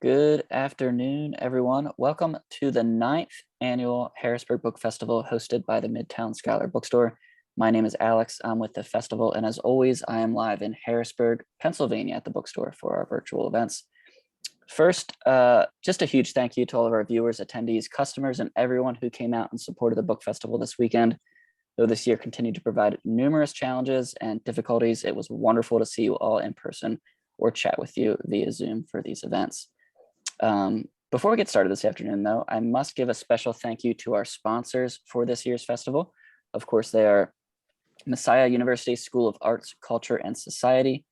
Good afternoon, everyone. Welcome to the 9th annual Harrisburg Book Festival hosted by the Midtown Scholar Bookstore. My name is Alex. I'm with the festival, and as always, I am live in Harrisburg, Pennsylvania at the bookstore for our virtual events. First, just a huge thank you to all of our viewers, attendees, customers, and everyone who came out and supported the book festival this weekend. Though this year continued to provide numerous challenges and difficulties, it was wonderful to see you all in person or chat with you via Zoom for these events. Before we get started this afternoon, though, I must give a special thank you to our sponsors for this year's festival. Of course, they are Messiah University School of Arts, Culture, and Society,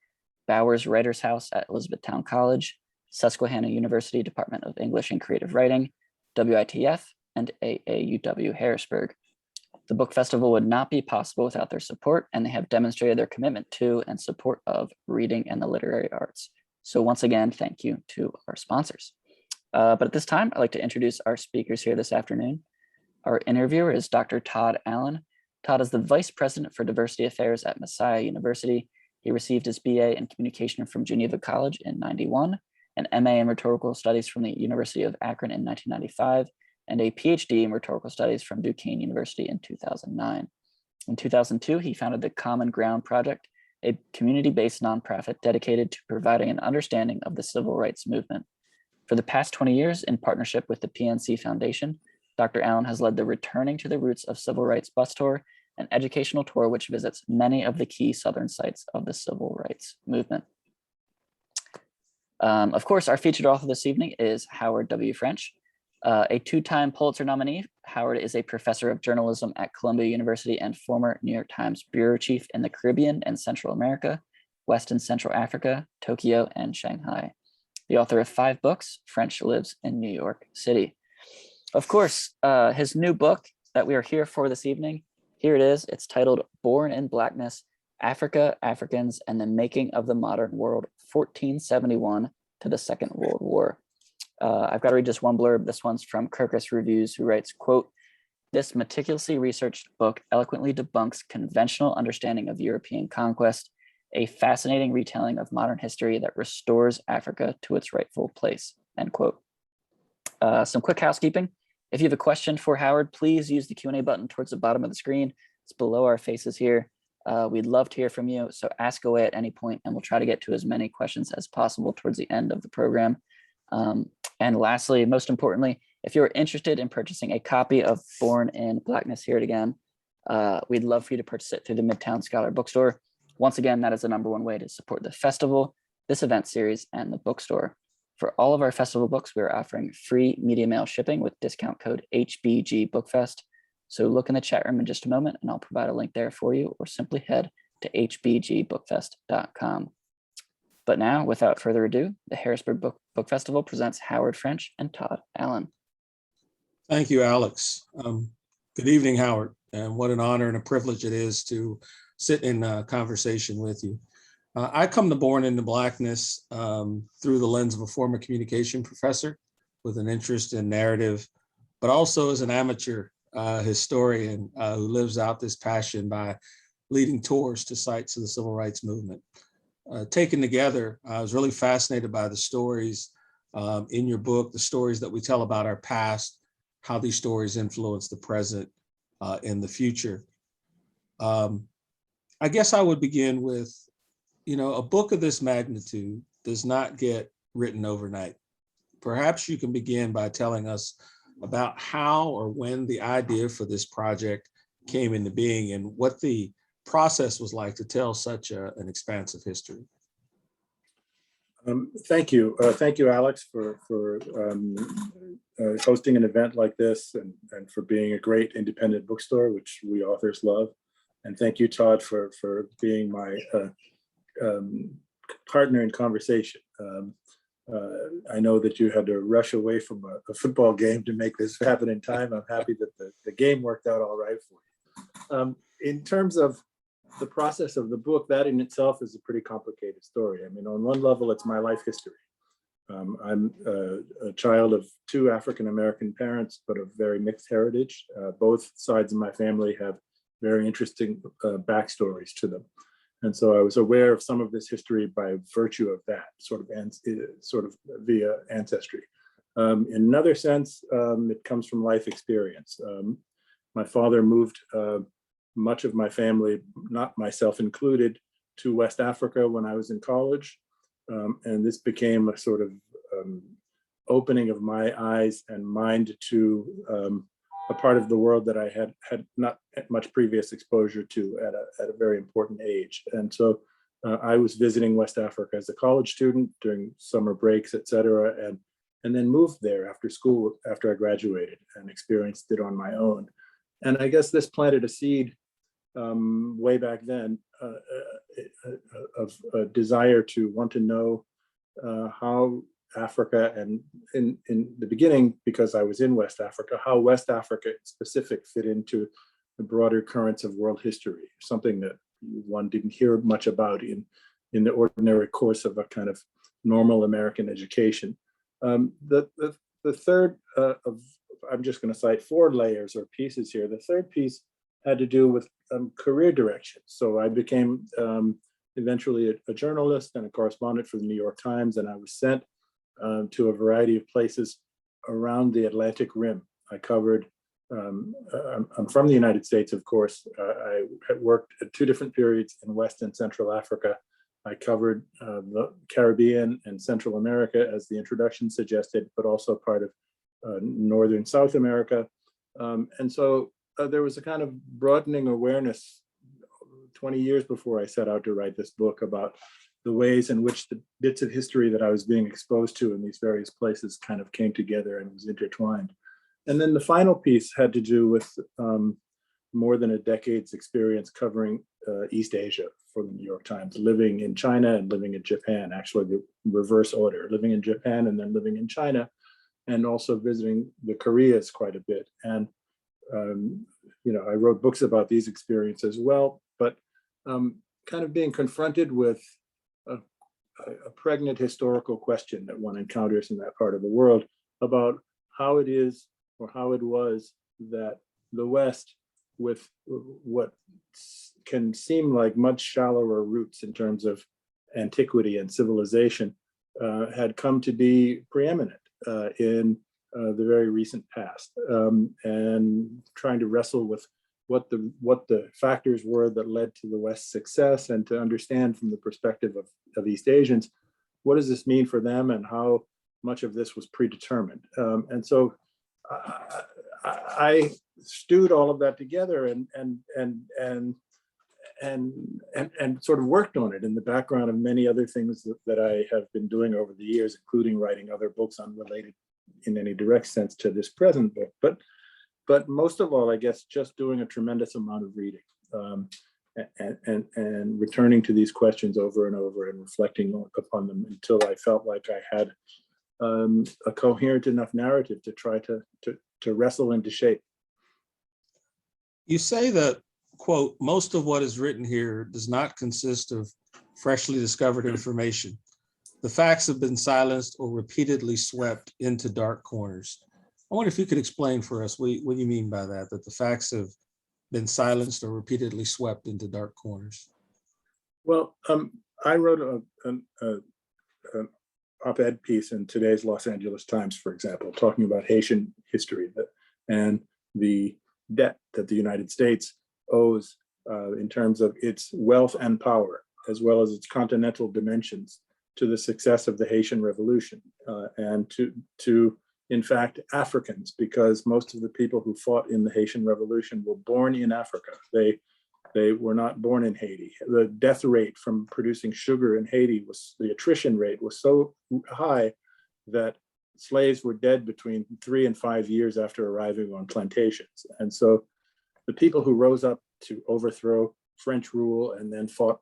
Bowers Writers House at Elizabethtown College, Susquehanna University Department of English and Creative Writing, WITF, and AAUW Harrisburg. The book festival would not be possible without their support, and they have demonstrated their commitment to and support of reading and the literary arts. So once again, thank you to our sponsors. But at this time, I'd like to introduce our speakers here this afternoon. Our interviewer is Dr. Todd Allen. Todd is the Vice President for Diversity Affairs at Messiah University. He received his BA in Communication from Geneva College in '91, an MA in Rhetorical Studies from the University of Akron in 1995, and a PhD in Rhetorical Studies from Duquesne University in 2009. In 2002, he founded the Common Ground Project, a community-based nonprofit dedicated to providing an understanding of the civil rights movement. For the past 20 years, in partnership with the PNC Foundation, Dr. Allen has led the Returning to the Roots of Civil Rights bus tour, an educational tour which visits many of the key Southern sites of the civil rights movement. Of course, our featured author this evening is Howard W. French. A two-time Pulitzer nominee, Howard is a professor of journalism at Columbia University and former New York Times bureau chief in the Caribbean and Central America, West and Central Africa, Tokyo, and Shanghai. The author of 5 books, French lives in New York City. Of course, his new book that we are here for this evening, here it is. It's titled Born in Blackness, Africa, Africans, and the Making of the Modern World, 1471 to the Second World War. I've got to read just one blurb. This one's from Kirkus Reviews, who writes, quote, "This meticulously researched book eloquently debunks conventional understanding of European conquest, a fascinating retelling of modern history that restores Africa to its rightful place," end quote. Some quick housekeeping. If you have a question for Howard, please use the Q&A button towards the bottom of the screen. It's below our faces here. We'd love to hear from you, so ask away at any point, and we'll try to get to as many questions as possible towards the end of the program. And lastly, most importantly, if you're interested in purchasing a copy of Born in Blackness, hear it again, we'd love for you to purchase it through the Midtown Scholar Bookstore. Once again, that is the #1 way to support the festival, this event series, and the bookstore. For all of our festival books, we are offering free media mail shipping with discount code HBG Bookfest. So look in the chat room in just a moment, and I'll provide a link there for you, or simply head to hbgbookfest.com. But now, without further ado, the Harrisburg Book Festival presents Howard French and Todd Allen. Thank you, Alex. Good evening, Howard. And what an honor and a privilege it is to sit in a conversation with you. I come to Born into Blackness through the lens of a former communication professor with an interest in narrative, but also as an amateur historian who lives out this passion by leading tours to sites of the civil rights movement. Taken together, I was really fascinated by the stories in your book, the stories that we tell about our past, how these stories influence the present and the future. I guess I would begin with, a book of this magnitude does not get written overnight. Perhaps you can begin by telling us about how or when the idea for this project came into being and what the process was like to tell such an expansive history. Thank you. Thank you, Alex, for hosting an event like this and for being a great independent bookstore, which we authors love. And thank you, Todd, for being my partner in conversation. I know that you had to rush away from a football game to make this happen in time. I'm happy that the game worked out all right for you. In terms of the process of the book, that in itself is a pretty complicated story. I mean, on one level, it's my life history. I'm a child of 2 African-American parents, but of very mixed heritage. Both sides of my family have very interesting backstories to them. And so I was aware of some of this history by virtue of that sort of via ancestry. In another sense, it comes from life experience. My father moved much of my family, not myself included, to West Africa when I was in college. And this became a sort of opening of my eyes and mind to a part of the world that I had not much previous exposure to at a very important age. And so I was visiting West Africa as a college student during summer breaks, et cetera, and then moved there after school, after I graduated, and experienced it on my own. And I guess this planted a seed way back then of a desire to want to know how Africa, and in the beginning, because I was in West Africa, how West Africa specific fit into the broader currents of world history, something that one didn't hear much about in the ordinary course of a kind of normal American education. The third I'm just going to cite 4 layers or pieces here. The third piece had to do with career direction. So I became eventually a journalist and a correspondent for the New York Times, and I was sent to a variety of places around the Atlantic Rim. I covered, I'm from the United States, of course. I had worked at 2 different periods in West and Central Africa. I covered the Caribbean and Central America, as the introduction suggested, but also part of Northern South America. And so there was a kind of broadening awareness 20 years before I set out to write this book about the ways in which the bits of history that I was being exposed to in these various places kind of came together and was intertwined. And then the final piece had to do with more than a decade's experience covering East Asia for the New York Times, living in China and living in Japan, actually the reverse order, living in Japan and then living in China, and also visiting the Koreas quite a bit. And, I wrote books about these experiences as well, but kind of being confronted with a pregnant historical question that one encounters in that part of the world about how it is or how it was that the West, with what can seem like much shallower roots in terms of antiquity and civilization, had come to be preeminent in the very recent past, and trying to wrestle with what the factors were that led to the West's success, and to understand from the perspective of East Asians, what does this mean for them and how much of this was predetermined. And so I stewed all of that together and sort of worked on it in the background of many other things that I have been doing over the years, including writing other books unrelated in any direct sense to this present book. But most of all, I guess, just doing a tremendous amount of reading and returning to these questions over and over and reflecting upon them until I felt like I had a coherent enough narrative to try to wrestle into shape. You say that, quote, most of what is written here does not consist of freshly discovered information. The facts have been silenced or repeatedly swept into dark corners. I wonder if you could explain for us what you mean by that the facts have been silenced or repeatedly swept into dark corners. Well, I wrote an op-ed piece in today's Los Angeles Times, for example, talking about Haitian history and the debt that the United States owes in terms of its wealth and power, as well as its continental dimensions, to the success of the Haitian Revolution, and to in fact, Africans, because most of the people who fought in the Haitian Revolution were born in Africa. They were not born in Haiti. The death rate from producing sugar in Haiti the attrition rate was so high that slaves were dead between 3 and 5 years after arriving on plantations. And so the people who rose up to overthrow French rule and then fought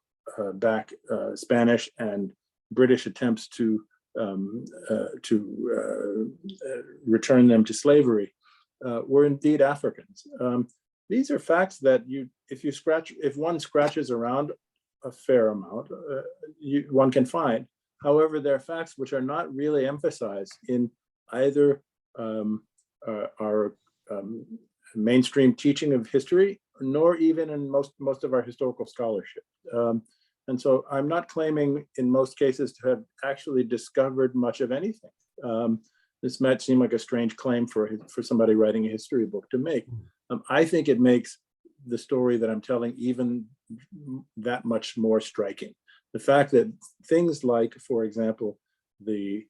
back Spanish and British attempts to return them to slavery were indeed Africans. These are facts that if one scratches around a fair amount, one can find. However, they're facts which are not really emphasized in either our mainstream teaching of history, nor even in most of our historical scholarship. And so I'm not claiming in most cases to have actually discovered much of anything. This might seem like a strange claim for somebody writing a history book to make. I think it makes the story that I'm telling even that much more striking. The fact that things like, for example, the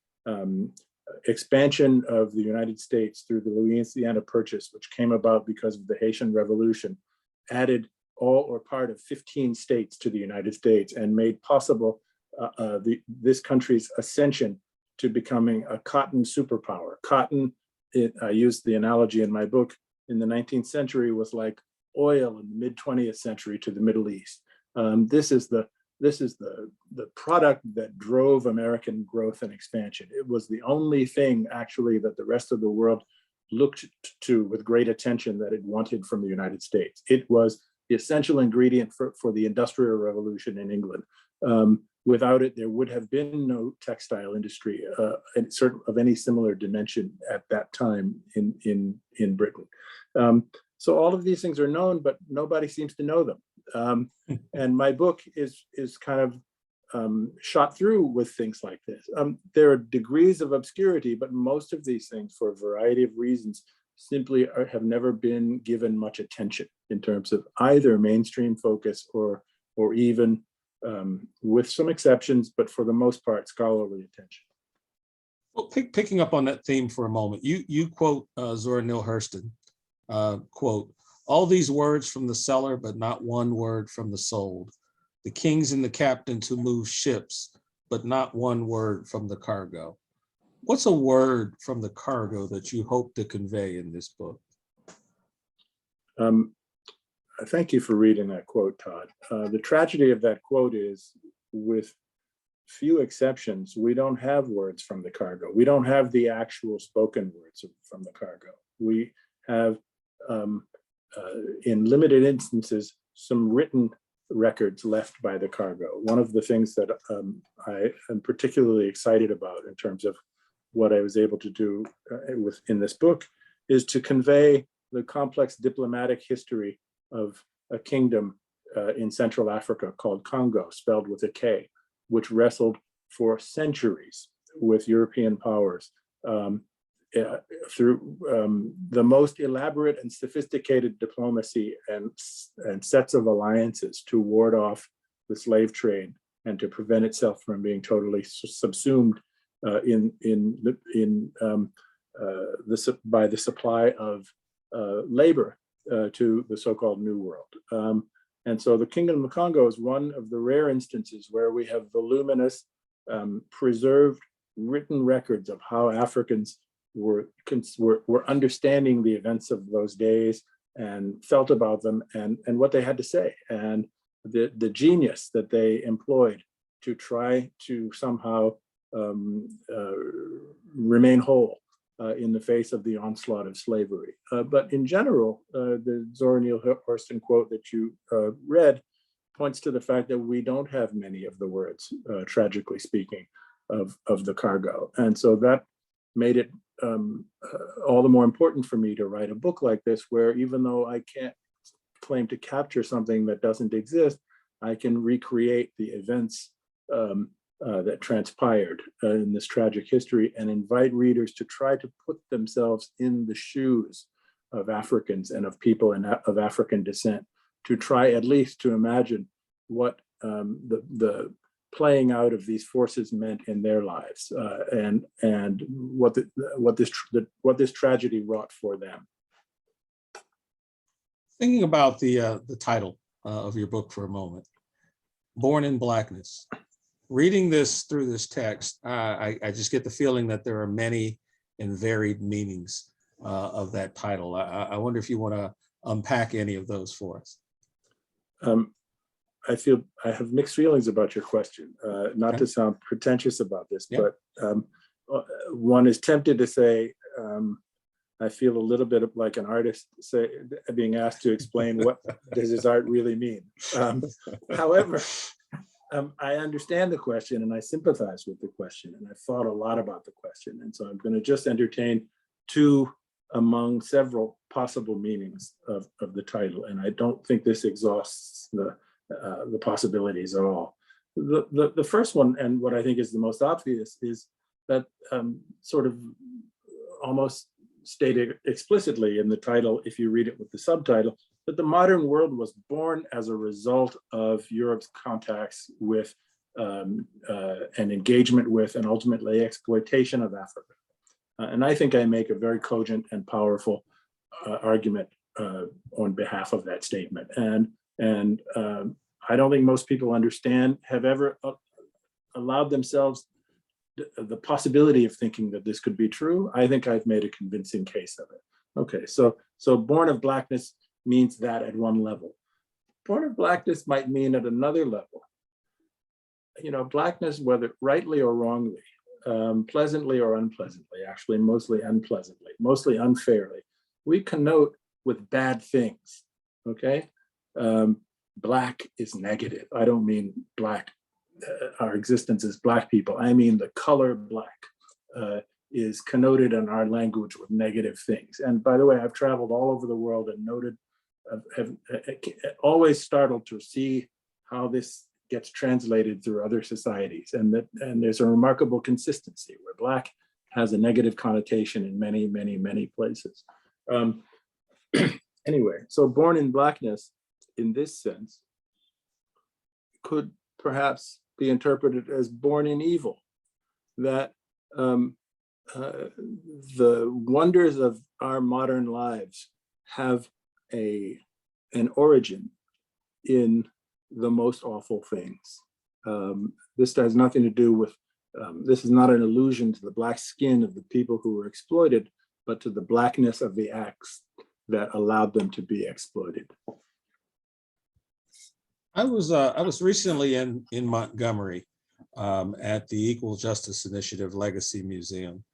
expansion of the United States through the Louisiana Purchase, which came about because of the Haitian Revolution, added all or part of 15 states to the United States and made possible this country's ascension to becoming a cotton superpower. Cotton, I used the analogy in my book, in the 19th century was like oil in the mid-20th century to the Middle East. This is the product that drove American growth and expansion. It was the only thing actually that the rest of the world looked to with great attention that it wanted from the United States. It was the essential ingredient for the Industrial Revolution in England. Without it, there would have been no textile industry of any similar dimension at that time in Britain. So all of these things are known, but nobody seems to know them. And my book is kind of shot through with things like this. There are degrees of obscurity, but most of these things, for a variety of reasons, simply have never been given much attention in terms of either mainstream focus or even, with some exceptions, but for the most part, scholarly attention. Well, picking up on that theme for a moment, you quote Zora Neale Hurston, quote, "All these words from the cellar, but not one word from the sold. The kings and the captains who move ships, but not one word from the cargo." What's a word from the cargo that you hope to convey in this book? Thank you for reading that quote, Todd. The tragedy of that quote is, with few exceptions, we don't have words from the cargo. We don't have the actual spoken words from the cargo. We have, in limited instances, some written records left by the cargo. One of the things that I am particularly excited about in terms of what I was able to do in this book is to convey the complex diplomatic history of a kingdom in Central Africa called Congo, spelled with a K, which wrestled for centuries with European powers through the most elaborate and sophisticated diplomacy and sets of alliances to ward off the slave trade and to prevent itself from being totally subsumed by the supply of labor to the so-called New World. And so the Kingdom of Congo is one of the rare instances where we have voluminous, preserved written records of how Africans were understanding the events of those days and felt about them and what they had to say, and the genius that they employed to try to somehow remain whole in the face of the onslaught of slavery. But in general, the Zora Neale Hurston quote that you read points to the fact that we don't have many of the words, tragically speaking, of the cargo. And so that made it all the more important for me to write a book like this, where even though I can't claim to capture something that doesn't exist, I can recreate the events that transpired in this tragic history and invite readers to try to put themselves in the shoes of Africans and of people of African descent, to try at least to imagine what the playing out of these forces meant in their lives and what this tragedy wrought for them. Thinking about the title of your book for a moment, Born in Blackness. Reading this through this text, I just get the feeling that there are many and varied meanings of that title. I wonder if you want to unpack any of those for us. I have mixed feelings about your question, not Okay. to sound pretentious about this, Yeah. but one is tempted to say, I feel a little bit like an artist being asked to explain what does his art really mean. However, I understand the question and I sympathize with the question, and I've thought a lot about the question. And so I'm going to just entertain two among several possible meanings of the title. And I don't think this exhausts the possibilities at all. The first one, and what I think is the most obvious, is that sort of almost stated explicitly in the title, if you read it with the subtitle, that the modern world was born as a result of Europe's contacts with and engagement with and ultimately exploitation of Africa. And I think I make a very cogent and powerful argument on behalf of that statement. And I don't think most people have ever allowed themselves the possibility of thinking that this could be true. I think I've made a convincing case of it. Okay, so born of blackness means that at one level. Born of blackness might mean at another level. You know, blackness, whether rightly or wrongly, pleasantly or unpleasantly, actually mostly unpleasantly, mostly unfairly, we connote with bad things, okay? Black is negative. I don't mean black, our existence as Black people. I mean the color black is connoted in our language with negative things. And by the way, I've traveled all over the world and noted, have always startled to see how this gets translated through other societies. And there's a remarkable consistency where Black has a negative connotation in many, many, many places. Anyway, so born in blackness in this sense could perhaps be interpreted as born in evil, that the wonders of our modern lives have an origin in the most awful things. This has nothing to do with, this is not an allusion to the black skin of the people who were exploited, but to the blackness of the acts that allowed them to be exploited. I was recently in Montgomery at the Equal Justice Initiative Legacy Museum.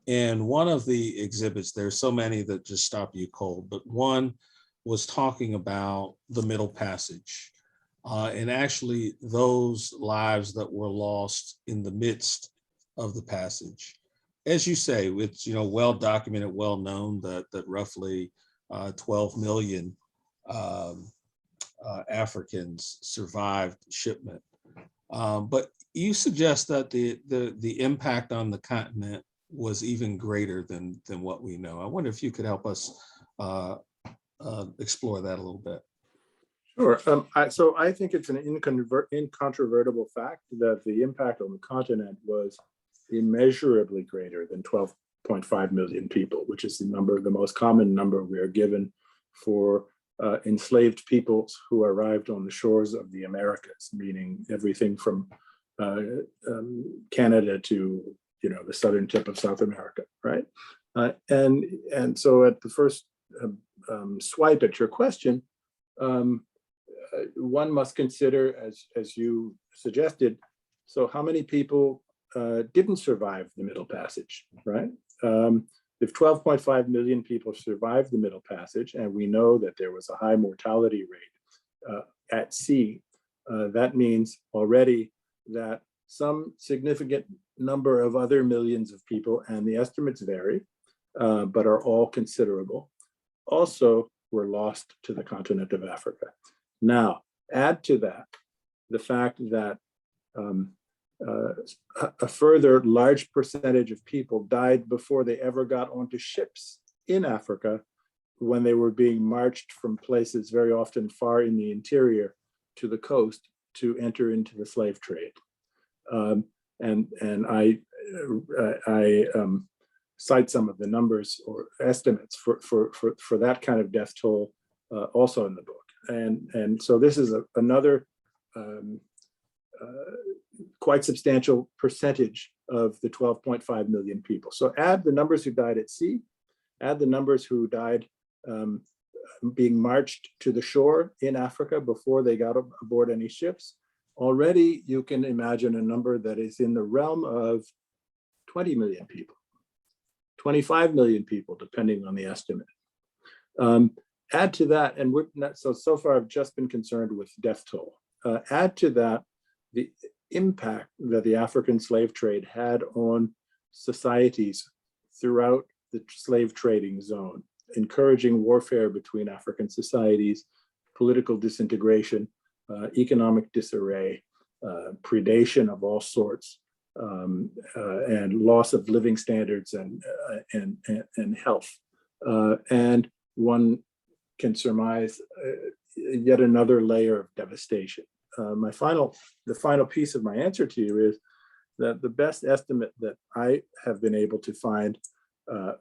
And one of the exhibits, there's so many that just stop you cold, but one was talking about the Middle Passage and actually those lives that were lost in the midst of the passage. As you say, it's well documented, well known that roughly 12 million Africans survived shipment. But you suggest that the impact on the continent was even greater than what we know. I wonder if you could help us explore that a little bit. Sure. So I think it's an incontrovertible fact that the impact on the continent was immeasurably greater than 12.5 million people, which is the most common number we are given for enslaved peoples who arrived on the shores of the Americas, meaning everything from Canada to the southern tip of South America, right? And so at the first swipe at your question, one must consider, as you suggested, so how many people didn't survive the Middle Passage, right? If 12.5 million people survived the Middle Passage, and we know that there was a high mortality rate at sea, that means already that some significant number of other millions of people, and the estimates vary, but are all considerable, also were lost to the continent of Africa. Now, add to that the fact that a further large percentage of people died before they ever got onto ships in Africa when they were being marched from places very often far in the interior to the coast to enter into the slave trade. And I cite some of the numbers or estimates for that kind of death toll also in the book. And so this is another quite substantial percentage of the 12.5 million people. So add the numbers who died at sea, add the numbers who died being marched to the shore in Africa before they got aboard any ships. Already you can imagine a number that is in the realm of 20 million people, 25 million people, depending on the estimate. Add to that, and we're not, so far I've just been concerned with death toll. Add to that the impact that the African slave trade had on societies throughout the slave trading zone, encouraging warfare between African societies, political disintegration, economic disarray, predation of all sorts, and loss of living standards and health. And one can surmise yet another layer of devastation. The final piece of my answer to you is that the best estimate that I have been able to find of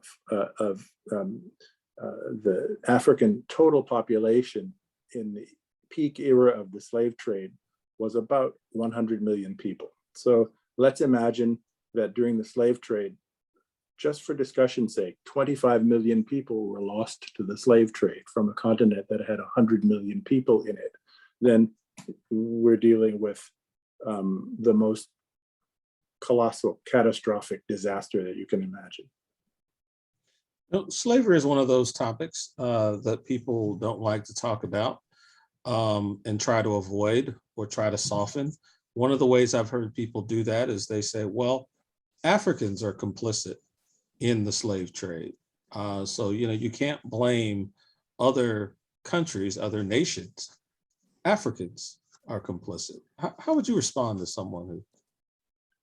the African total population in the peak era of the slave trade was about 100 million people. So let's imagine that during the slave trade, just for discussion's sake, 25 million people were lost to the slave trade from a continent that had 100 million people in it. Then we're dealing with the most colossal, catastrophic disaster that you can imagine. Slavery is one of those topics that people don't like to talk about and try to avoid or try to soften. One of the ways I've heard people do that is they say, well, Africans are complicit in the slave trade. So, you can't blame other countries, other nations. Africans are complicit. How would you respond to someone who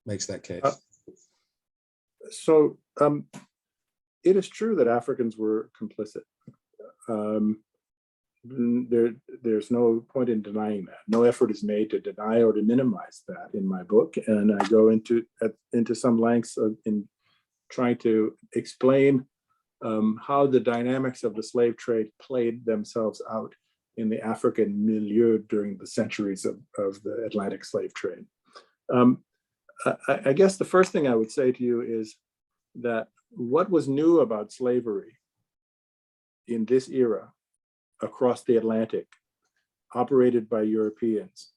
makes that case? It is true that Africans were complicit. There's no point in denying that. No effort is made to deny or to minimize that in my book, and I go into some lengths in trying to explain how the dynamics of the slave trade played themselves out in the African milieu during the centuries of the Atlantic slave trade. I guess the first thing I would say to you is that what was new about slavery in this era across the Atlantic, operated by Europeans,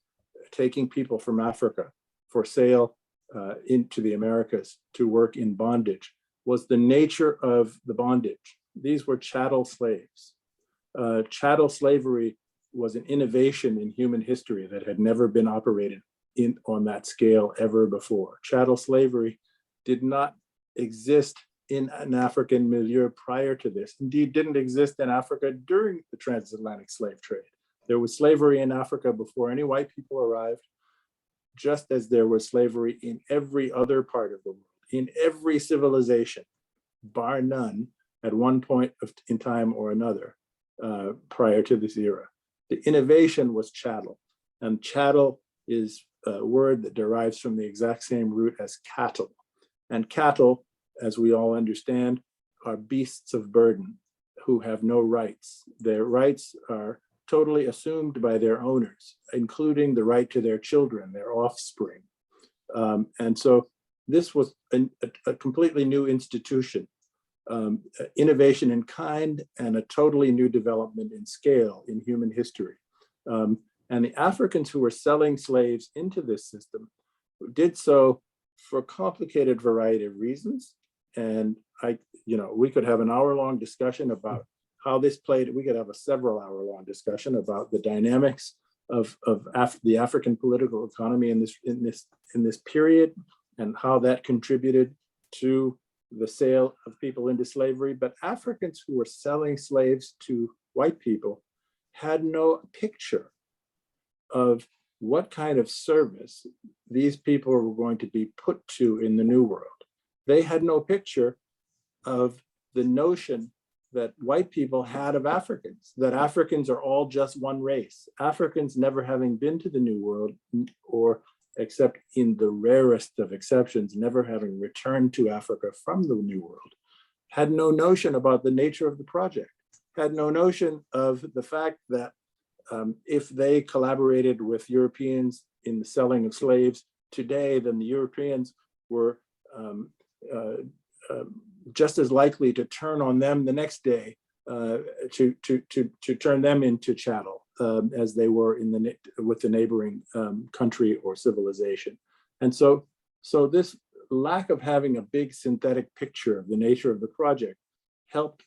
taking people from Africa for sale into the Americas to work in bondage, was the nature of the bondage. These were chattel slaves. Chattel slavery was an innovation in human history that had never been operated on that scale ever before. Chattel slavery did not exist in an African milieu prior to this. Indeed, didn't exist in Africa during the transatlantic slave trade. There was slavery in Africa before any white people arrived, just as there was slavery in every other part of the world, in every civilization, bar none, at one point in time or another prior to this era. The innovation was chattel, and chattel is a word that derives from the exact same root as cattle. And cattle, as we all understand, are beasts of burden who have no rights. Their rights are totally assumed by their owners, including the right to their children, their offspring. And so this was a completely new institution, innovation in kind, and a totally new development in scale in human history. And the Africans who were selling slaves into this system did so for a complicated variety of reasons. And we could have an hour-long discussion about how this played. We could have a several-hour-long discussion about the dynamics of the African political economy in this period, and how that contributed to the sale of people into slavery. But Africans who were selling slaves to white people had no picture of what kind of service these people were going to be put to in the New World. They had no picture of the notion that white people had of Africans, that Africans are all just one race. Africans, never having been to the New World, or except in the rarest of exceptions, never having returned to Africa from the New World, had no notion about the nature of the project, had no notion of the fact that if they collaborated with Europeans in the selling of slaves today, then the Europeans were just as likely to turn on them the next day to turn them into chattel as they were with the neighboring country or civilization. And so this lack of having a big synthetic picture of the nature of the project helped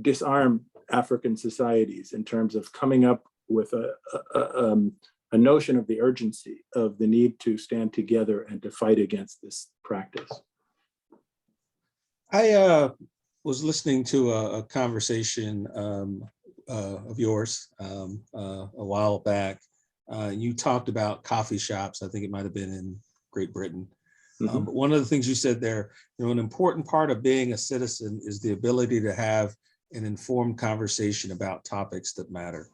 disarm African societies in terms of coming up with a notion of the urgency of the need to stand together and to fight against this practice. I was listening to a conversation of yours a while back, You talked about coffee shops. I think it might have been in Great Britain. Mm-hmm. But one of the things you said there, an important part of being a citizen is the ability to have an informed conversation about topics that matter.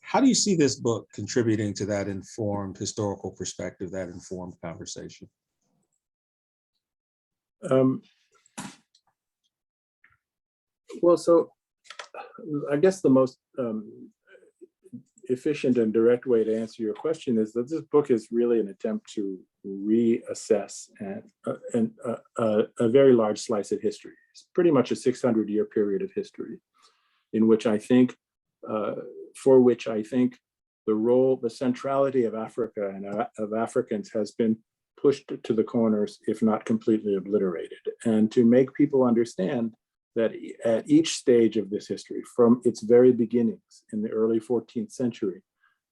How do you see this book contributing to that informed historical perspective, that informed conversation? Well, so I guess the most efficient and direct way to answer your question is that this book is really an attempt to reassess a very large slice of history. It's pretty much a 600-year period of history in which I think, for which I think the role, the centrality of Africa and of Africans has been pushed to the corners, if not completely obliterated. And to make people understand that at each stage of this history, from its very beginnings in the early 14th century,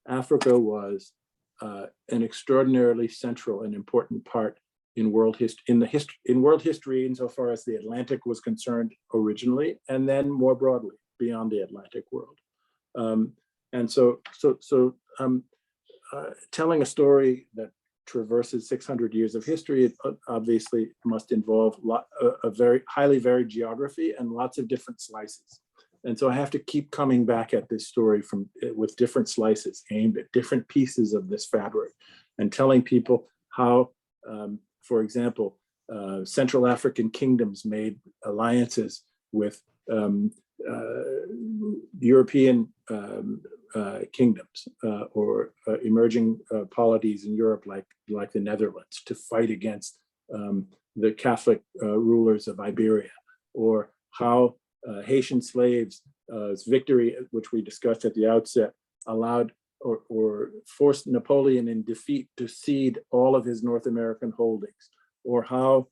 Africa was an extraordinarily central and important part in world history, insofar as the Atlantic was concerned originally, and then more broadly beyond the Atlantic world. And so telling a story that traverses 600 years of history, it obviously must involve a very highly varied geography and lots of different slices. And so I have to keep coming back at this story with different slices aimed at different pieces of this fabric and telling people how, for example, Central African kingdoms made alliances with European kingdoms or emerging polities in Europe like the Netherlands to fight against the Catholic rulers of Iberia, or how Haitian slaves' victory, which we discussed at the outset, allowed or forced Napoleon in defeat to cede all of his North American holdings, or how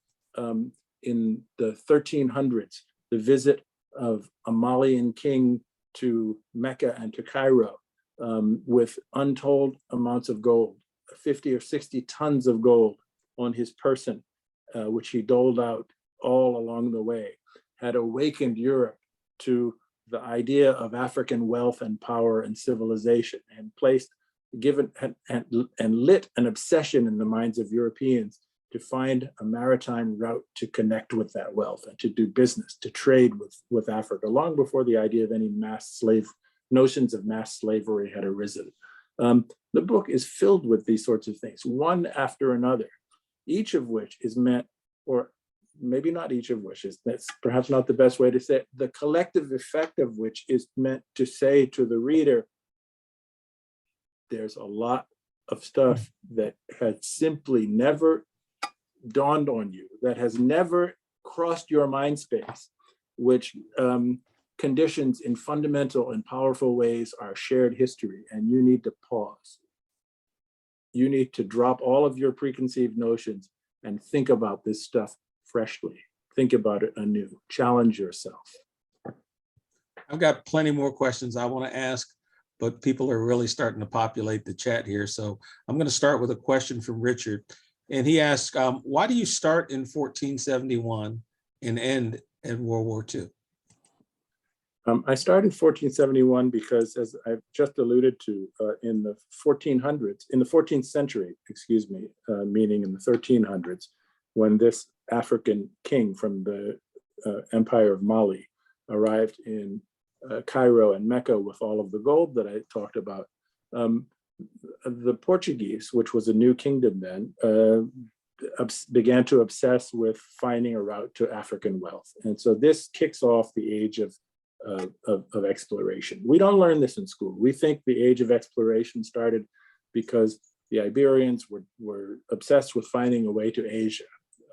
in the 1300s, the visit of a Malian king to Mecca and to Cairo with untold amounts of gold, 50 or 60 tons of gold on his person, which he doled out all along the way, had awakened Europe to the idea of African wealth and power and civilization, and and lit an obsession in the minds of Europeans to find a maritime route to connect with that wealth and to do business, to trade with Africa, long before the idea of any notions of mass slavery had arisen. The book is filled with these sorts of things, one after another, each of which is meant, or maybe not each of which is, that's perhaps not the best way to say it, the collective effect of which is meant to say to the reader, there's a lot of stuff that had simply never dawned on you, that has never crossed your mind space, which conditions in fundamental and powerful ways our shared history, and you need to pause. You need to drop all of your preconceived notions and think about this stuff freshly. Think about it anew. Challenge yourself. I've got plenty more questions I want to ask, but people are really starting to populate the chat here. So I'm going to start with a question from Richard. And he asks, why do you start in 1471 and end in World War II? I started 1471 because, as I've just alluded to, in the 14th century, meaning in the 1300s, when this African king from the Empire of Mali arrived in Cairo and Mecca with all of the gold that I talked about, the Portuguese, which was a new kingdom then, began to obsess with finding a route to African wealth. And so this kicks off the age of exploration. We don't learn this in school. We think the age of exploration started because the Iberians were obsessed with finding a way to Asia.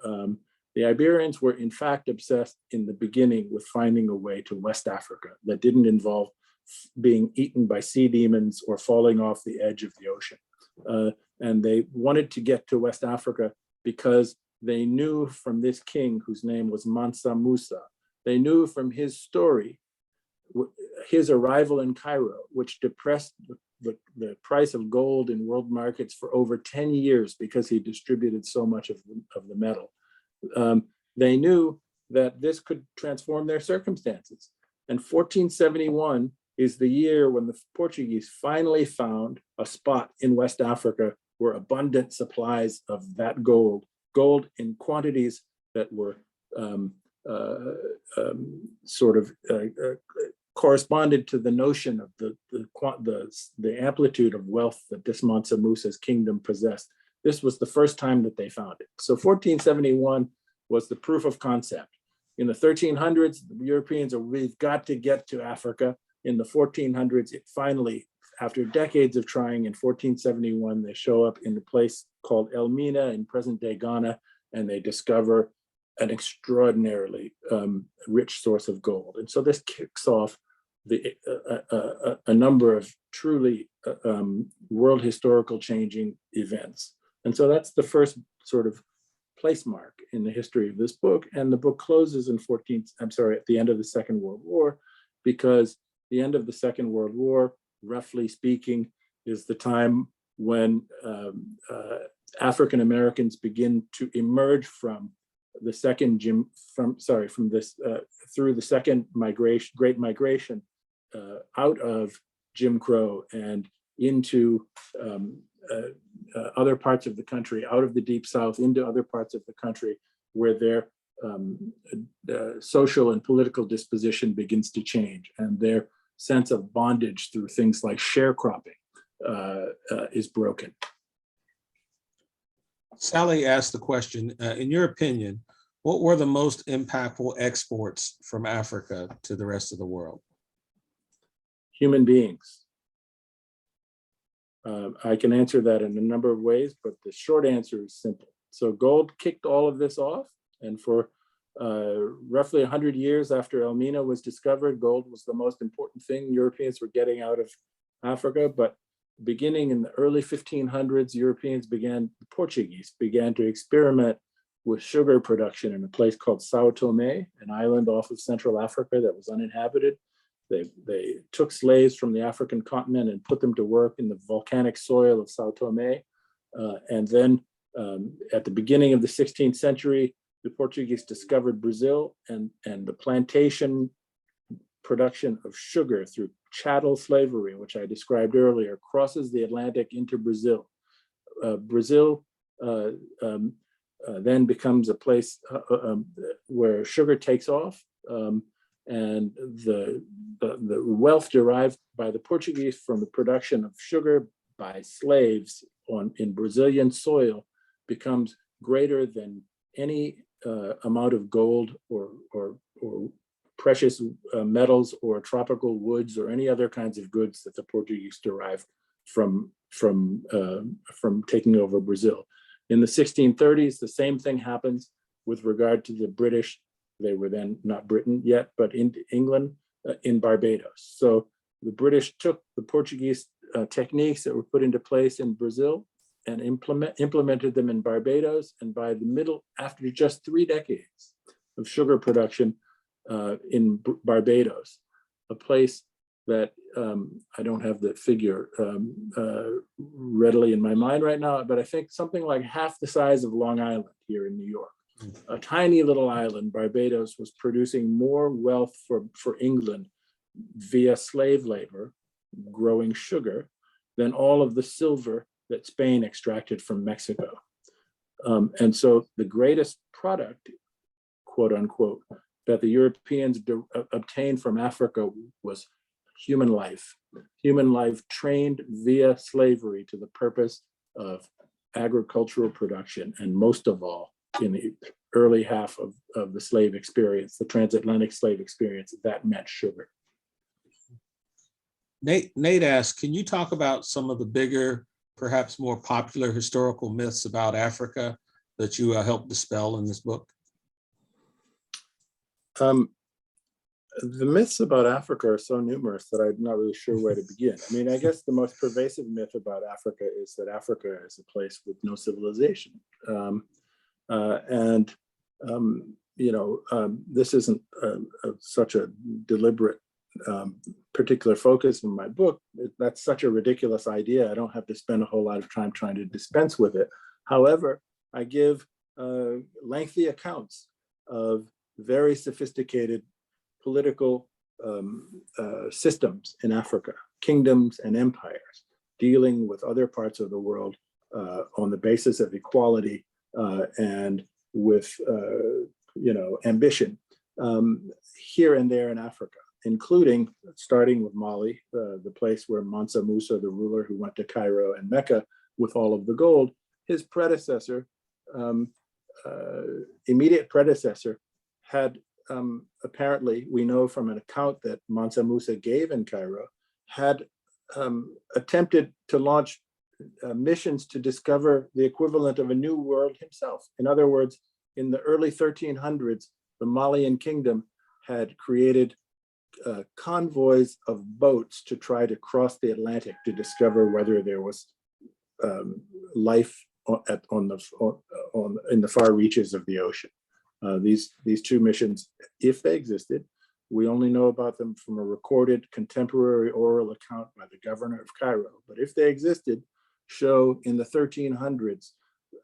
The Iberians were in fact obsessed in the beginning with finding a way to West Africa that didn't involve being eaten by sea demons or falling off the edge of the ocean. And they wanted to get to West Africa because they knew from this king, whose name was Mansa Musa, they knew from his story, his arrival in Cairo, which depressed the price of gold in world markets for over 10 years because he distributed so much of the metal. They knew that this could transform their circumstances. And 1471 is the year when the Portuguese finally found a spot in West Africa where abundant supplies of that gold in quantities that were corresponded to the notion of the amplitude of wealth that this Mansa Musa's kingdom possessed. This was the first time that they found it. So 1471 was the proof of concept. In the 1300s, the Europeans we've got to get to Africa. In the 1400s, it finally, after decades of trying, in 1471, they show up in a place called Elmina in present-day Ghana, and they discover an extraordinarily rich source of gold. And so this kicks off a number of truly world historical changing events. And so that's the first sort of place mark in the history of this book. And the book closes at the end of the Second World War, because the end of the Second World War, roughly speaking, is the time when African Americans begin to emerge from the through the second Great Migration out of Jim Crow and into other parts of the country, out of the Deep South into other parts of the country, where their social and political disposition begins to change, and their sense of bondage through things like sharecropping is broken. Sally asked the question, in your opinion, what were the most impactful exports from Africa to the rest of the world? Human beings. I can answer that in a number of ways, but the short answer is simple. So gold kicked all of this off, and for roughly 100 years after Elmina was discovered, gold was the most important thing Europeans were getting out of Africa. But beginning in the early 1500s, the Portuguese began to experiment with sugar production in a place called Sao Tome, an island off of Central Africa that was uninhabited. They took slaves from the African continent and put them to work in the volcanic soil of Sao Tome. And then at the beginning of the 16th century, the Portuguese discovered Brazil, and the plantation production of sugar through chattel slavery, which I described earlier, crosses the Atlantic into Brazil. Brazil then becomes a place where sugar takes off, and the wealth derived by the Portuguese from the production of sugar by slaves in Brazilian soil becomes greater than any amount of gold or precious metals or tropical woods or any other kinds of goods that the Portuguese derived from taking over Brazil. In the 1630s, the same thing happens with regard to the British. They were then not Britain yet, but in England, in Barbados. So the British took the Portuguese techniques that were put into place in Brazil and implemented them in Barbados. And by after just 3 decades of sugar production in Barbados, a place that I don't have the figure readily in my mind right now, but I think something like half the size of Long Island here in New York. A tiny little island, Barbados, was producing more wealth for England via slave labor, growing sugar, than all of the silver that Spain extracted from Mexico. And so the greatest product, quote unquote, that the Europeans obtained from Africa was human life trained via slavery to the purpose of agricultural production, and most of all, in the early half of the slave experience, the transatlantic slave experience, that meant sugar. Nate asked, can you talk about some of the bigger, perhaps more popular historical myths about Africa that you helped dispel in this book? The myths about Africa are so numerous that I'm not really sure where to begin. I mean, I guess the most pervasive myth about Africa is that Africa is a place with no civilization. This isn't such a deliberate particular focus in my book. That's such a ridiculous idea. I don't have to spend a whole lot of time trying to dispense with it. However, I give lengthy accounts of very sophisticated political systems in Africa, kingdoms and empires, dealing with other parts of the world on the basis of equality and with ambition here and there in Africa, including starting with Mali, the place where Mansa Musa, the ruler who went to Cairo and Mecca with all of the gold, his predecessor, immediate predecessor, had apparently, we know from an account that Mansa Musa gave in Cairo, had attempted to launch missions to discover the equivalent of a new world himself. In other words, in the early 1300s, the Malian kingdom had created convoys of boats to try to cross the Atlantic to discover whether there was life in the far reaches of the ocean. These two missions, if they existed, we only know about them from a recorded contemporary oral account by the governor of Cairo. But if they existed, show in the 1300s,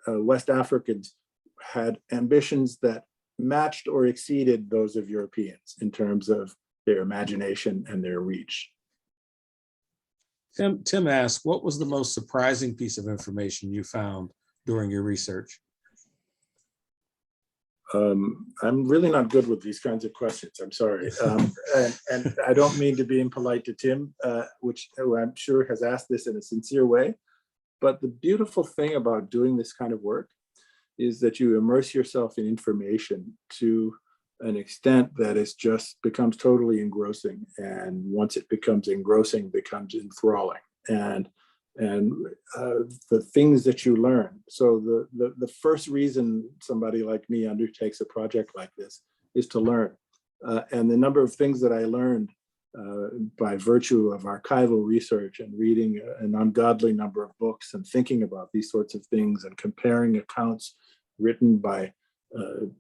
West Africans had ambitions that matched or exceeded those of Europeans in terms of their imagination and their reach. Tim asked, what was the most surprising piece of information you found during your research? I'm really not good with these kinds of questions. I'm sorry. And I don't mean to be impolite to Tim, who I'm sure has asked this in a sincere way. But the beautiful thing about doing this kind of work is that you immerse yourself in information to an extent that it just becomes totally engrossing. And once it becomes engrossing, becomes enthralling. And the things that you learn. So the first reason somebody like me undertakes a project like this is to learn. And the number of things that I learned by virtue of archival research and reading an ungodly number of books and thinking about these sorts of things and comparing accounts written by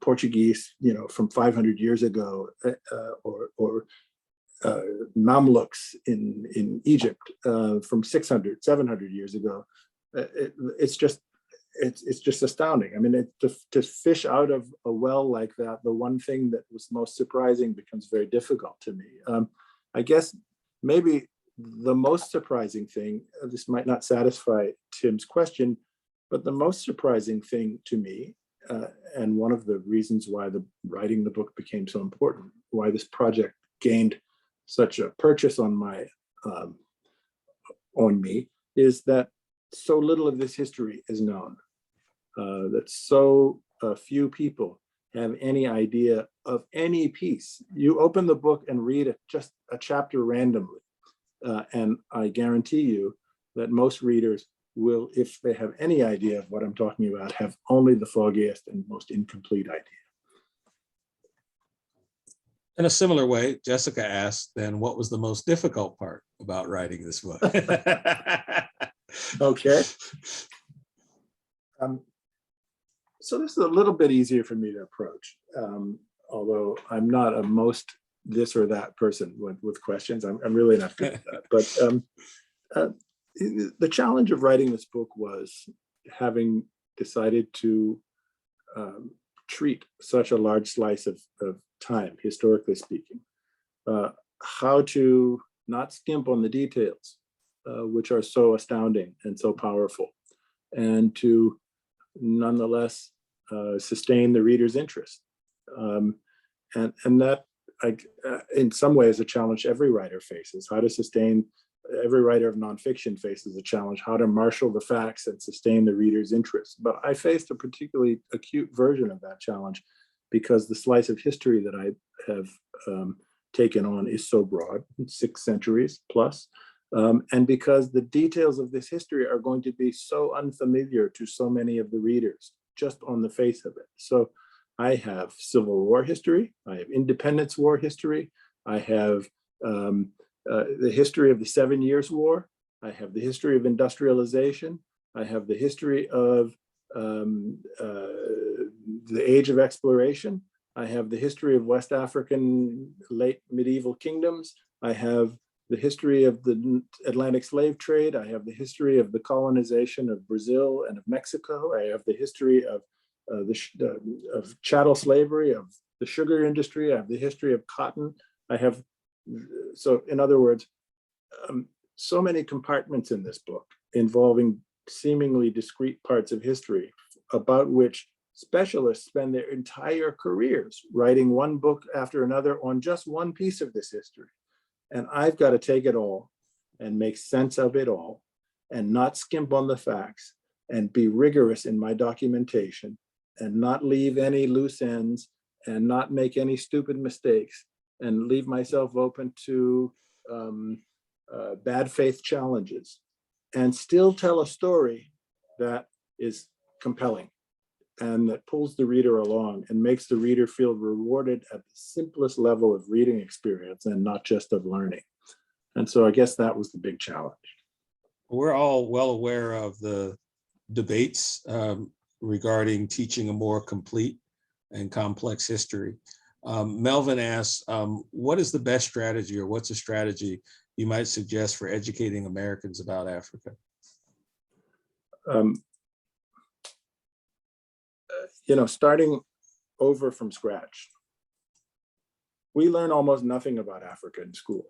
Portuguese, from 500 years ago, or Mamluks in Egypt from 600, 700 years ago. It's just astounding. I mean, to fish out of a well like that, the one thing that was most surprising becomes very difficult to me. I guess maybe the most surprising thing, this might not satisfy Tim's question, but the most surprising thing to me, and one of the reasons why writing the book became so important, why this project gained such a purchase on me, is that so little of this history is known, that so few people have any idea of any piece. You open the book and read just a chapter randomly, and I guarantee you that most readers will, if they have any idea of what I'm talking about, have only the foggiest and most incomplete idea. In a similar way, Jessica asked, then what was the most difficult part about writing this book? Okay. So this is a little bit easier for me to approach, although I'm not a most this or that person with questions. I'm really not good at that. But the challenge of writing this book was having decided to treat such a large slice of time, historically speaking, how to not skimp on the details, which are so astounding and so powerful, and to nonetheless sustain the reader's interest. And that, in some ways, a challenge every writer faces. How to sustain, every writer of nonfiction faces a challenge, how to marshal the facts and sustain the reader's interest. But I faced a particularly acute version of that challenge because the slice of history that I have taken on is so broad, 6 centuries plus, and because the details of this history are going to be so unfamiliar to so many of the readers, just on the face of it. So I have Civil War history, I have Independence War history, I have the history of the 7 Years' War, I have the history of industrialization, I have the history of the Age of Exploration, I have the history of West African late medieval kingdoms, I have the history of the Atlantic slave trade, I have the history of the colonization of Brazil and of Mexico, I have the history of chattel slavery, of the sugar industry, I have the history of cotton, I have So in other words, so many compartments in this book involving seemingly discrete parts of history about which specialists spend their entire careers writing one book after another on just one piece of this history. And I've got to take it all and make sense of it all and not skimp on the facts and be rigorous in my documentation and not leave any loose ends and not make any stupid mistakes and leave myself open to bad faith challenges and still tell a story that is compelling and that pulls the reader along and makes the reader feel rewarded at the simplest level of reading experience and not just of learning. And so I guess that was the big challenge. We're all well aware of the debates regarding teaching a more complete and complex history. Melvin asks, what is the best strategy, or what's a strategy you might suggest for educating Americans about Africa? Starting over from scratch. We learn almost nothing about Africa in school.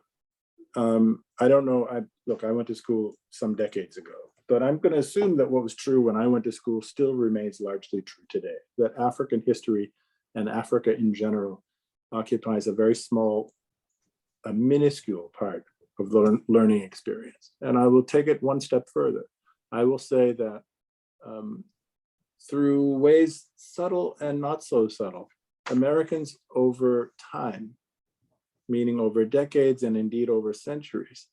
I don't know, I went to school some decades ago, but I'm going to assume that what was true when I went to school still remains largely true today, that African history and Africa in general occupies a very small, a minuscule part of the learning experience. And I will take it one step further. I will say that through ways subtle and not so subtle, Americans over time, meaning over decades and indeed over centuries,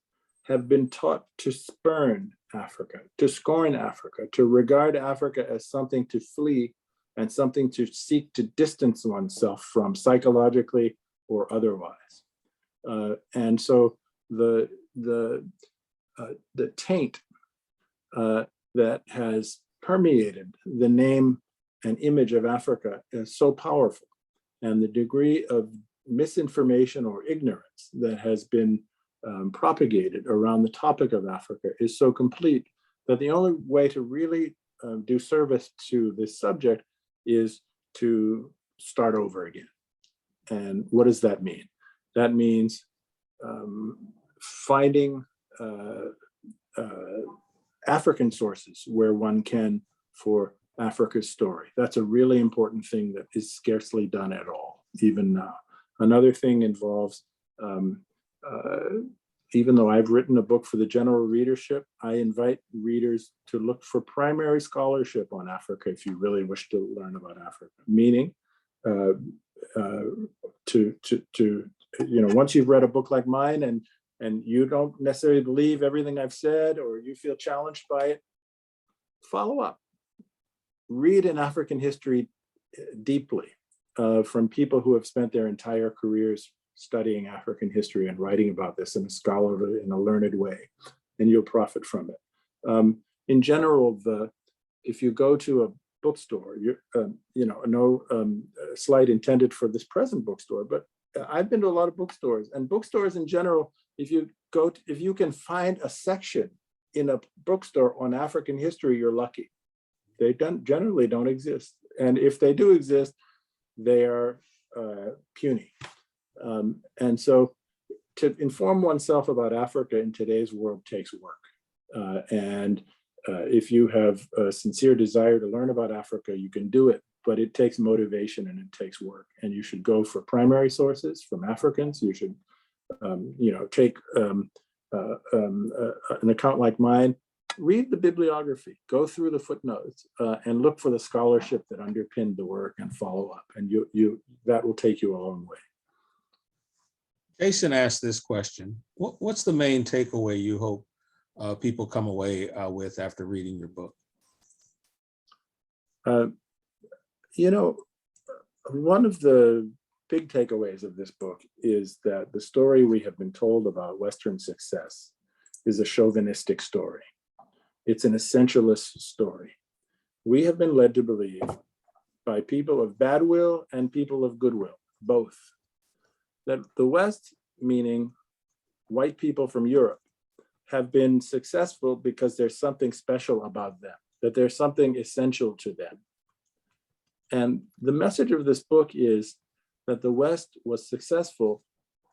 have been taught to spurn Africa, to scorn Africa, to regard Africa as something to flee and something to seek to distance oneself from psychologically or otherwise. And so the taint that has permeated the name and image of Africa is so powerful, and the degree of misinformation or ignorance that has been propagated around the topic of Africa is so complete that the only way to really do service to this subject is to start over again. And what does that mean? That means finding African sources where one can for Africa's story. That's a really important thing that is scarcely done at all, even now. Another thing involves, even though I've written a book for the general readership, I invite readers to look for primary scholarship on Africa if you really wish to learn about Africa. Meaning, once you've read a book like mine and you don't necessarily believe everything I've said or you feel challenged by it, follow up. Read in African history deeply from people who have spent their entire careers studying African history and writing about this in a scholarly, in a learned way, and you'll profit from it. In general, if you go to a bookstore, no slight intended for this present bookstore, but I've been to a lot of bookstores, and bookstores in general, if you can find a section in a bookstore on African history, you're lucky. They generally don't exist, and if they do exist, they are puny. And so to inform oneself about Africa in today's world takes work. If you have a sincere desire to learn about Africa, you can do it, but it takes motivation and it takes work. And you should go for primary sources from Africans. You should, take an account like mine, read the bibliography, go through the footnotes, and look for the scholarship that underpinned the work and follow up. And that will take you a long way. Jason asked this question. What's the main takeaway you hope people come away with after reading your book? One of the big takeaways of this book is that the story we have been told about Western success is a chauvinistic story. It's an essentialist story. We have been led to believe by people of bad will and people of goodwill, both, that the West, meaning white people from Europe, have been successful because there's something special about them, that there's something essential to them. And the message of this book is that the West was successful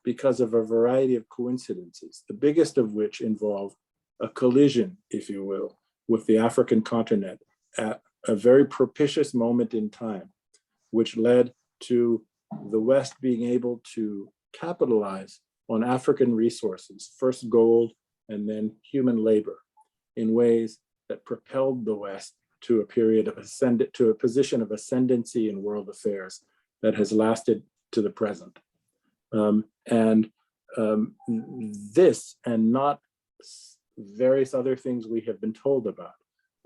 because of a variety of coincidences, the biggest of which involve a collision, if you will, with the African continent at a very propitious moment in time, which led to the West being able to capitalize on African resources, first gold and then human labor, in ways that propelled the West to a period of to a position of ascendancy in world affairs that has lasted to the present. This and not various other things we have been told about,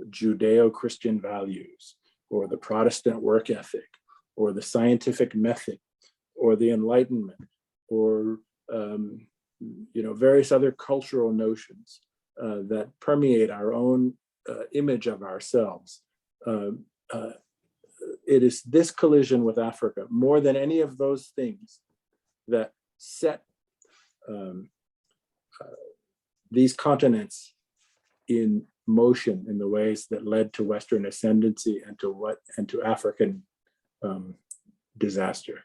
Judeo-Christian values, or the Protestant work ethic, or the scientific method, or the Enlightenment, or various other cultural notions that permeate our own image of ourselves. It is this collision with Africa, more than any of those things, that set these continents in motion in the ways that led to Western ascendancy and to African disaster.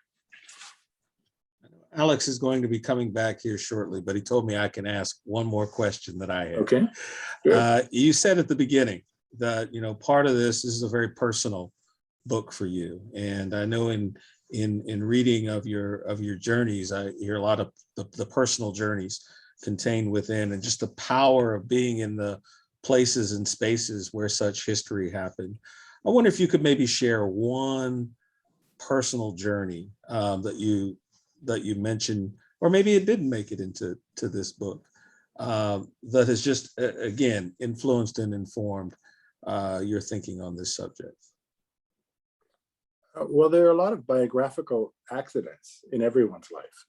Alex is going to be coming back here shortly, but he told me I can ask one more question that I have. Okay. Sure. You said at the beginning that part of this is a very personal book for you, and I know in reading of your journeys, I hear a lot of the personal journeys contained within, and just the power of being in the places and spaces where such history happened. I wonder if you could maybe share one personal journey that you mentioned, or maybe it didn't make it into this book, that has just again influenced and informed your thinking on this subject. Well, there are a lot of biographical accidents in everyone's life.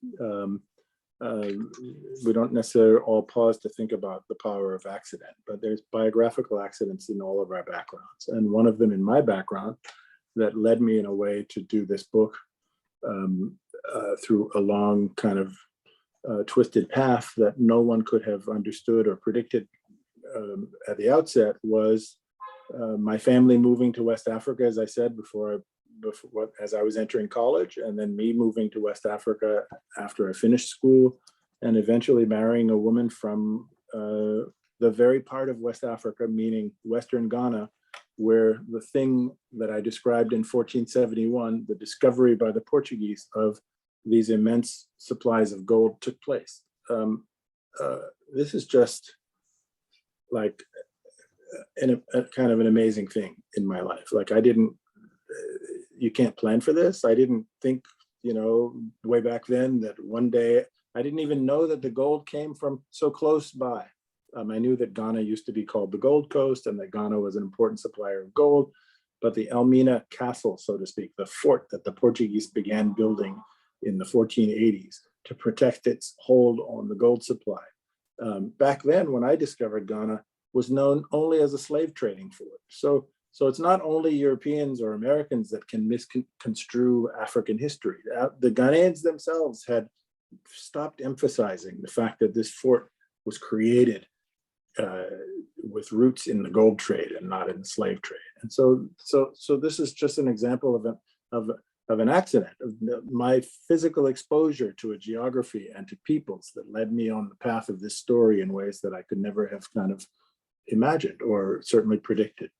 We don't necessarily all pause to think about the power of accident, but there's biographical accidents in all of our backgrounds. And one of them in my background that led me in a way to do this book through a long kind of twisted path that no one could have understood or predicted at the outset was my family moving to West Africa, as I said as I was entering college, and then me moving to West Africa after I finished school, and eventually marrying a woman from the very part of West Africa, meaning Western Ghana, where the thing that I described in 1471, the discovery by the Portuguese of these immense supplies of gold, took place. This is just like a kind of an amazing thing in my life. Like you can't plan for this. I didn't think, way back then that one day, I didn't even know that the gold came from so close by. I knew that Ghana used to be called the Gold Coast and that Ghana was an important supplier of gold, but the Elmina Castle, so to speak, the fort that the Portuguese began building in the 1480s to protect its hold on the gold supply. Back then, when I discovered Ghana, was known only as a slave trading fort. So it's not only Europeans or Americans that can misconstrue African history. The Ghanaians themselves had stopped emphasizing the fact that this fort was created with roots in the gold trade and not in the slave trade. And so this is just an example of an accident, of my physical exposure to a geography and to peoples that led me on the path of this story in ways that I could never have kind of imagined or certainly predicted.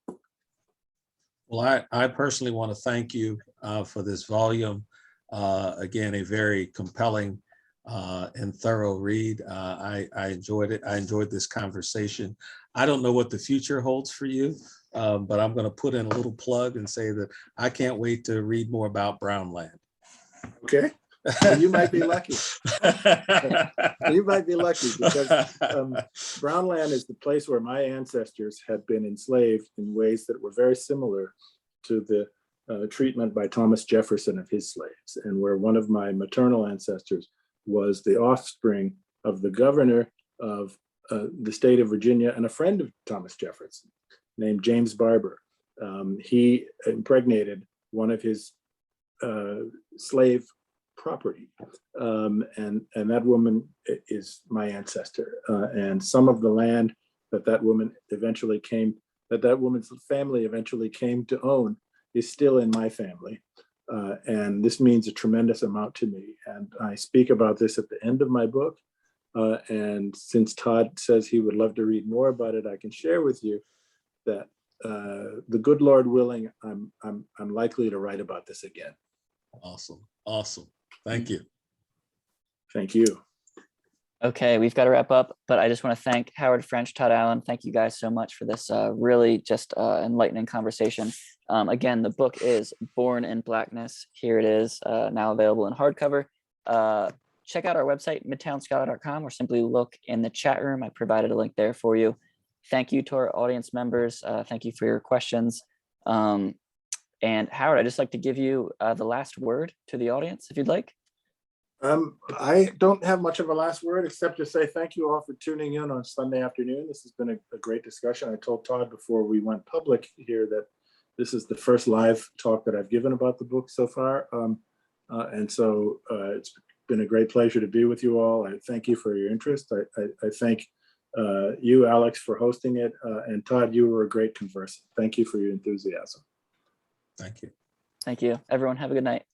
Well, I personally want to thank you for this volume. Again, a very compelling and thorough read. I enjoyed it. I enjoyed this conversation. I don't know what the future holds for you, but I'm going to put in a little plug and say that I can't wait to read more about Brownland. Okay. Well, you might be lucky. You might be lucky because Brownland is the place where my ancestors had been enslaved in ways that were very similar to the treatment by Thomas Jefferson of his slaves, and where one of my maternal ancestors was the offspring of the governor of the state of Virginia and a friend of Thomas Jefferson named James Barber. He impregnated one of his slave property, and that woman is my ancestor, and some of the land that woman's family eventually came to own is still in my family, And this means a tremendous amount to me. And I speak about this at the end of my book. And since Todd says he would love to read more about it, I can share with you that the good Lord willing, I'm likely to write about this again. Awesome. Awesome. Thank you. Thank you. Okay, we've got to wrap up, but I just want to thank Howard French, Todd Allen. Thank you guys so much for this really just enlightening conversation. Again, the book is Born in Blackness. Here it is, now available in hardcover. Check out our website, midtownscholar.com, or simply look in the chat room. I provided a link there for you. Thank you to our audience members. Thank you for your questions. And Howard, I'd just like to give you the last word to the audience, if you'd like. I don't have much of a last word except to say thank you all for tuning in on Sunday afternoon. This has been a great discussion. I told Todd before we went public here that this is the first live talk that I've given about the book so far. And so it's been a great pleasure to be with you all. I thank you for your interest. I thank you, Alex, for hosting it. And Todd, you were a great conversant. Thank you for your enthusiasm. Thank you. Thank you. Everyone, have a good night.